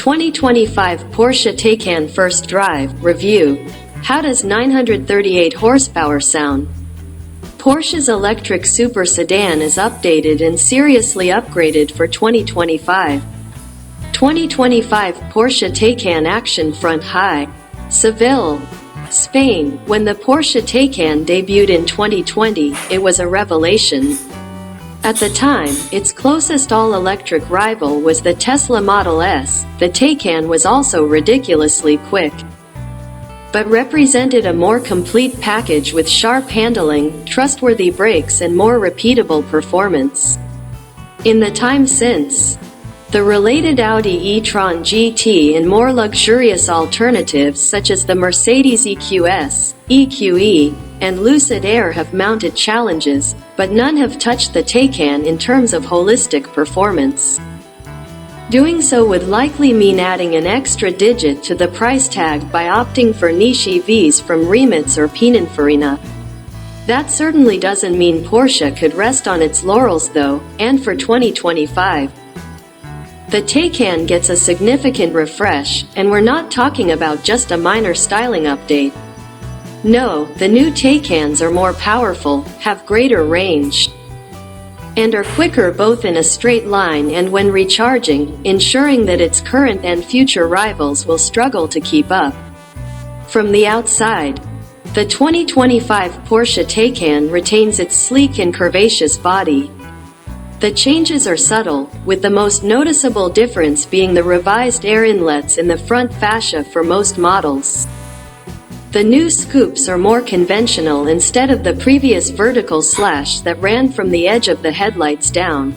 2025 Porsche Taycan First Drive Review. How does 938 horsepower sound? Porsche's electric super sedan is updated and seriously upgraded for 2025. 2025 Porsche Taycan Action Front High. Seville, Spain. When the Porsche Taycan debuted in 2020, it was a revelation. At the time, its closest all-electric rival was the Tesla Model S. The Taycan was also ridiculously quick, but represented a more complete package with sharp handling, trustworthy brakes and more repeatable performance. In the time since, the related Audi E-Tron GT and more luxurious alternatives such as the Mercedes EQS, EQE, and Lucid Air have mounted challenges, but none have touched the Taycan in terms of holistic performance. Doing so would likely mean adding an extra digit to the price tag by opting for niche EVs from Rimac or Pininfarina. That certainly doesn't mean Porsche could rest on its laurels though, and for 2025, the Taycan gets a significant refresh, and we're not talking about just a minor styling update. No, the new Taycans are more powerful, have greater range, and are quicker both in a straight line and when recharging, ensuring that its current and future rivals will struggle to keep up. From the outside, the 2025 Porsche Taycan retains its sleek and curvaceous body. The changes are subtle, with the most noticeable difference being the revised air inlets in the front fascia for most models. The new scoops are more conventional instead of the previous vertical slash that ran from the edge of the headlights down.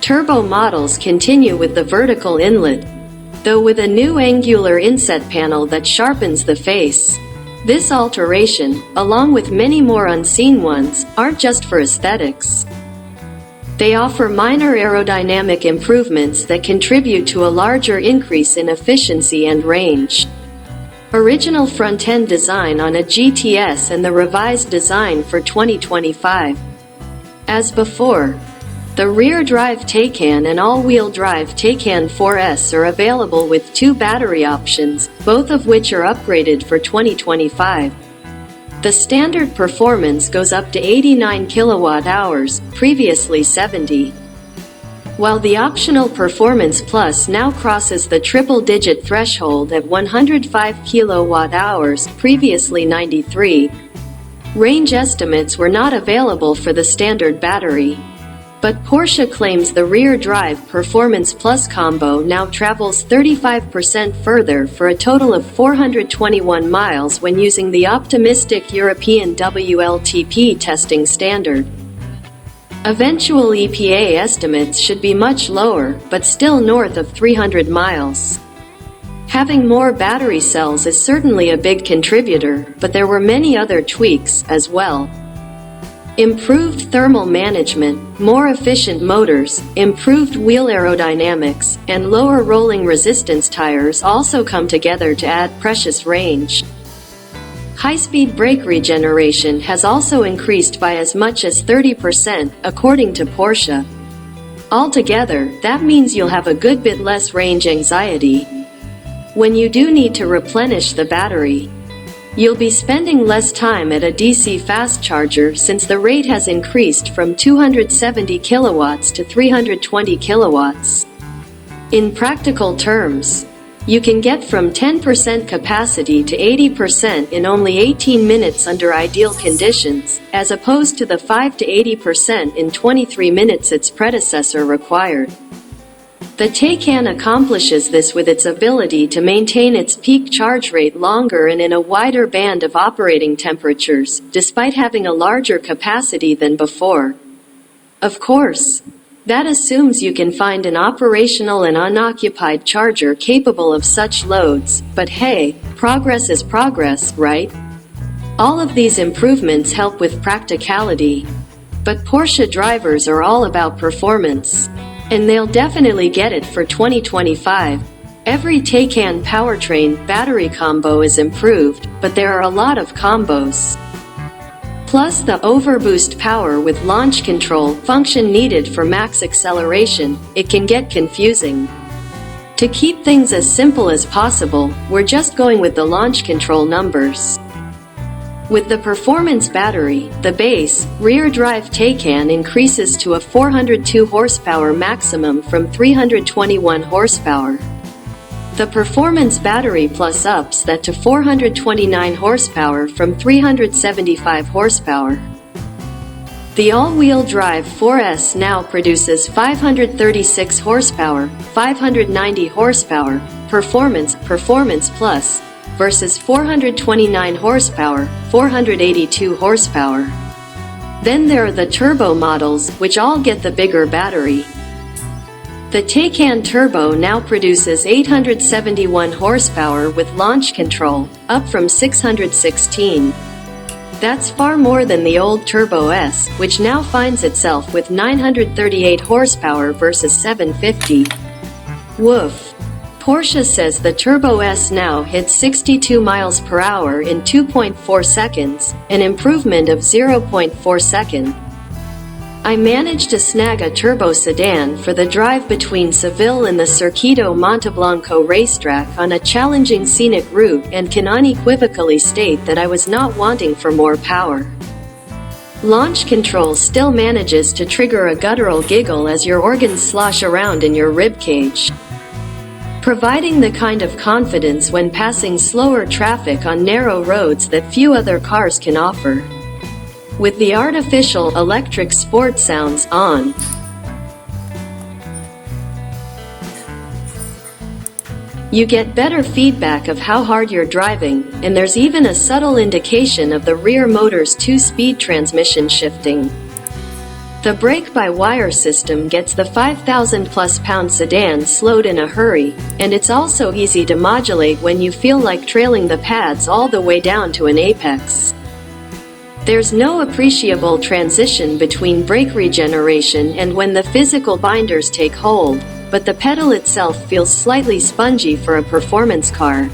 Turbo models continue with the vertical inlet, though with a new angular inset panel that sharpens the face. This alteration, along with many more unseen ones, aren't just for aesthetics. They offer minor aerodynamic improvements that contribute to a larger increase in efficiency and range. Original front-end design on a GTS and the revised design for 2025. As before, the rear-drive Taycan and all-wheel drive Taycan 4S are available with two battery options, both of which are upgraded for 2025. The standard performance goes up to 89 kilowatt-hours, previously 70. While the optional Performance Plus now crosses the triple-digit threshold at 105 kilowatt-hours, previously 93. Range estimates were not available for the standard battery, but Porsche claims the rear-drive Performance Plus combo now travels 35% further for a total of 421 miles when using the optimistic European WLTP testing standard. Eventual EPA estimates should be much lower, but still north of 300 miles. Having more battery cells is certainly a big contributor, but there were many other tweaks as well. Improved thermal management, more efficient motors, improved wheel aerodynamics, and lower rolling resistance tires also come together to add precious range. High-speed brake regeneration has also increased by as much as 30%, according to Porsche. Altogether, that means you'll have a good bit less range anxiety when you do need to replenish the battery. You'll be spending less time at a DC fast charger since the rate has increased from 270 kilowatts to 320 kilowatts. In practical terms, you can get from 10% capacity to 80% in only 18 minutes under ideal conditions, as opposed to the 5 to 80% in 23 minutes its predecessor required. The Taycan accomplishes this with its ability to maintain its peak charge rate longer and in a wider band of operating temperatures, despite having a larger capacity than before. Of course, that assumes you can find an operational and unoccupied charger capable of such loads, but hey, progress is progress, right? All of these improvements help with practicality, but Porsche drivers are all about performance, and they'll definitely get it for 2025. Every Taycan powertrain battery combo is improved, but there are a lot of combos. Plus the overboost power with launch control function needed for max acceleration, it can get confusing. To keep things as simple as possible, we're just going with the launch control numbers. With the performance battery, the base, rear-drive Taycan increases to a 402 horsepower maximum from 321 horsepower. The performance battery plus ups that to 429 horsepower from 375 horsepower. The all-wheel drive 4S now produces 536 horsepower, 590 horsepower, Performance Plus, versus 429 horsepower, 482 horsepower. Then there are the turbo models, which all get the bigger battery. The Taycan Turbo now produces 871 horsepower with launch control, up from 616. That's far more than the old Turbo S, which now finds itself with 938 horsepower versus 750. Woof. Porsche says the Turbo S now hits 62 miles per hour in 2.4 seconds, an improvement of 0.4 seconds. I managed to snag a turbo sedan for the drive between Seville and the Circuito Monteblanco racetrack on a challenging scenic route and can unequivocally state that I was not wanting for more power. Launch control still manages to trigger a guttural giggle as your organs slosh around in your ribcage, providing the kind of confidence when passing slower traffic on narrow roads that few other cars can offer. With the artificial electric sport sounds on, you get better feedback of how hard you're driving, and there's even a subtle indication of the rear motor's 2-speed transmission shifting. The brake-by-wire system gets the 5,000-plus pound sedan slowed in a hurry, and it's also easy to modulate when you feel like trailing the pads all the way down to an apex. There's no appreciable transition between brake regeneration and when the physical binders take hold, but the pedal itself feels slightly spongy for a performance car.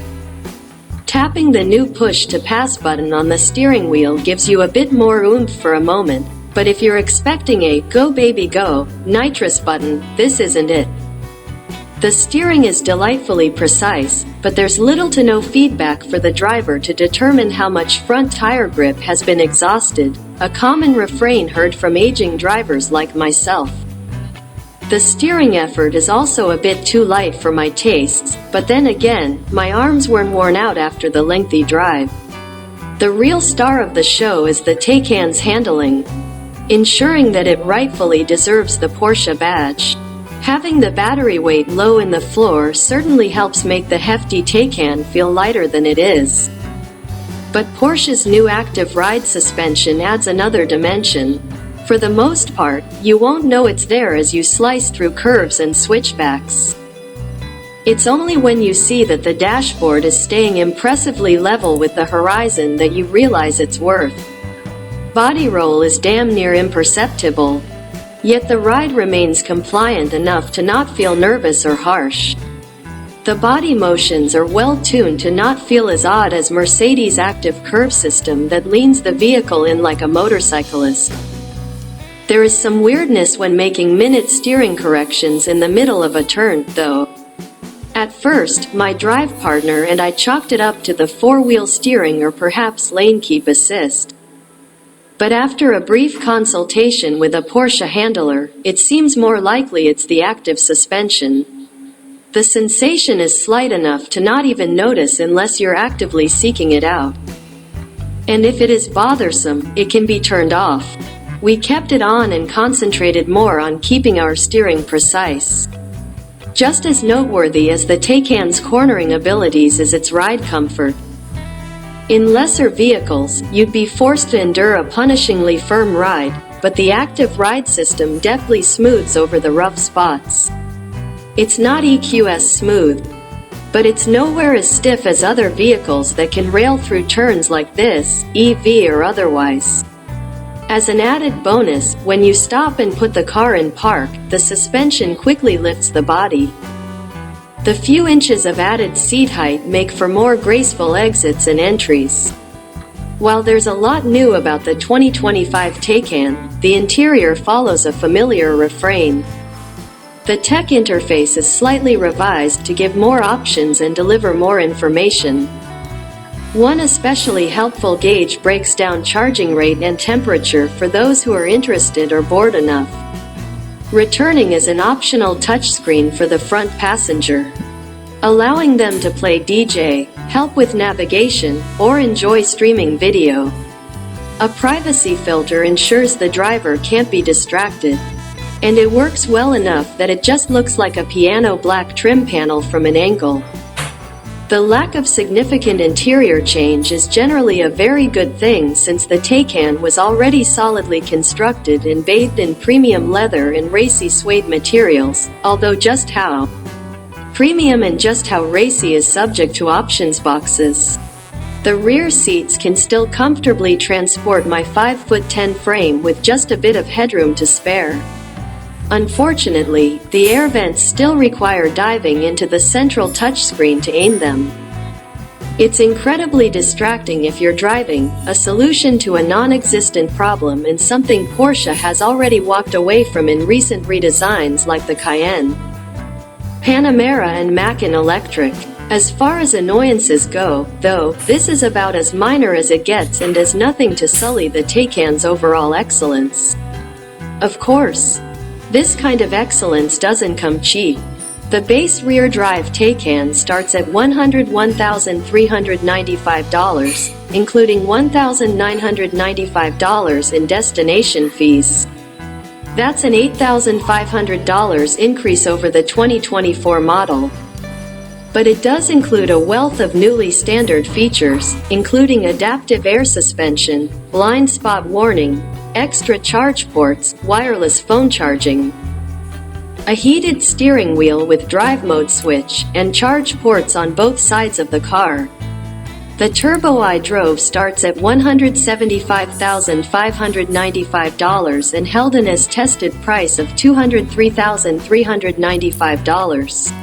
Tapping the new push-to-pass button on the steering wheel gives you a bit more oomph for a moment, but if you're expecting a "go baby go" nitrous button, this isn't it. The steering is delightfully precise, but there's little to no feedback for the driver to determine how much front tire grip has been exhausted, a common refrain heard from aging drivers like myself. The steering effort is also a bit too light for my tastes, but then again, my arms were worn out after the lengthy drive. The real star of the show is the Taycan's handling, ensuring that it rightfully deserves the Porsche badge. Having the battery weight low in the floor certainly helps make the hefty Taycan feel lighter than it is. But Porsche's new active ride suspension adds another dimension. For the most part, you won't know it's there as you slice through curves and switchbacks. It's only when you see that the dashboard is staying impressively level with the horizon that you realize its worth. Body roll is damn near imperceptible, yet the ride remains compliant enough to not feel nervous or harsh. The body motions are well tuned to not feel as odd as Mercedes' active curve system that leans the vehicle in like a motorcyclist. There is some weirdness when making minute steering corrections in the middle of a turn, though. At first, my drive partner and I chalked it up to the four-wheel steering or perhaps lane keep assist. But after a brief consultation with a Porsche handler, it seems more likely it's the active suspension. The sensation is slight enough to not even notice unless you're actively seeking it out. And if it is bothersome, it can be turned off. We kept it on and concentrated more on keeping our steering precise. Just as noteworthy as the Taycan's cornering abilities is its ride comfort. In lesser vehicles, you'd be forced to endure a punishingly firm ride, but the active ride system deftly smooths over the rough spots. It's not EQS smooth, but it's nowhere as stiff as other vehicles that can rail through turns like this, EV or otherwise. As an added bonus, when you stop and put the car in park, the suspension quickly lifts the body. The few inches of added seat height make for more graceful exits and entries. While there's a lot new about the 2025 Taycan, the interior follows a familiar refrain. The tech interface is slightly revised to give more options and deliver more information. One especially helpful gauge breaks down charging rate and temperature for those who are interested or bored enough. Returning is an optional touchscreen for the front passenger, allowing them to play DJ, help with navigation, or enjoy streaming video. A privacy filter ensures the driver can't be distracted, and it works well enough that it just looks like a piano black trim panel from an angle. The lack of significant interior change is generally a very good thing, since the Taycan was already solidly constructed and bathed in premium leather and racy suede materials, although just how premium and just how racy is subject to options boxes. The rear seats can still comfortably transport my 5'10" frame with just a bit of headroom to spare. Unfortunately, the air vents still require diving into the central touchscreen to aim them. It's incredibly distracting if you're driving, a solution to a non-existent problem and something Porsche has already walked away from in recent redesigns like the Cayenne, Panamera and Macan Electric. As far as annoyances go, though, this is about as minor as it gets and does nothing to sully the Taycan's overall excellence. Of course, this kind of excellence doesn't come cheap. The base rear-drive Taycan starts at $101,395, including $1,995 in destination fees. That's an $8,500 increase over the 2024 model. But it does include a wealth of newly standard features, including adaptive air suspension, blind spot warning, extra charge ports, wireless phone charging, a heated steering wheel with drive mode switch, and charge ports on both sides of the car. The Turbo I drove starts at $175,595 and held an as-tested price of $203,395.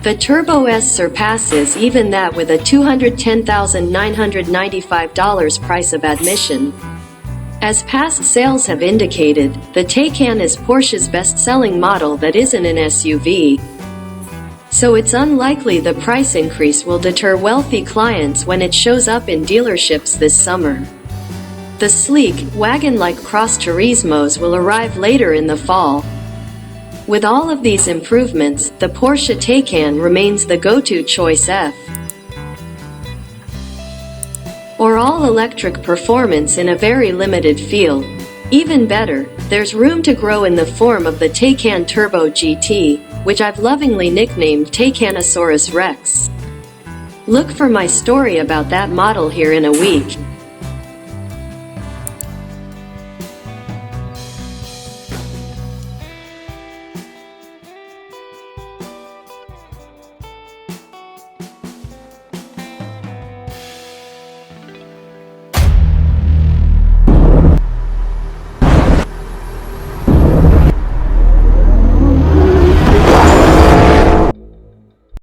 The Turbo S surpasses even that with a $210,995 price of admission. As past sales have indicated, the Taycan is Porsche's best-selling model that isn't an SUV. So it's unlikely the price increase will deter wealthy clients when it shows up in dealerships this summer. The sleek, wagon-like Cross Turismos will arrive later in the fall. With all of these improvements, the Porsche Taycan remains the go-to choice or all-electric performance in a very limited field. Even better, there's room to grow in the form of the Taycan Turbo GT, which I've lovingly nicknamed Taycanosaurus Rex. Look for my story about that model here in a week.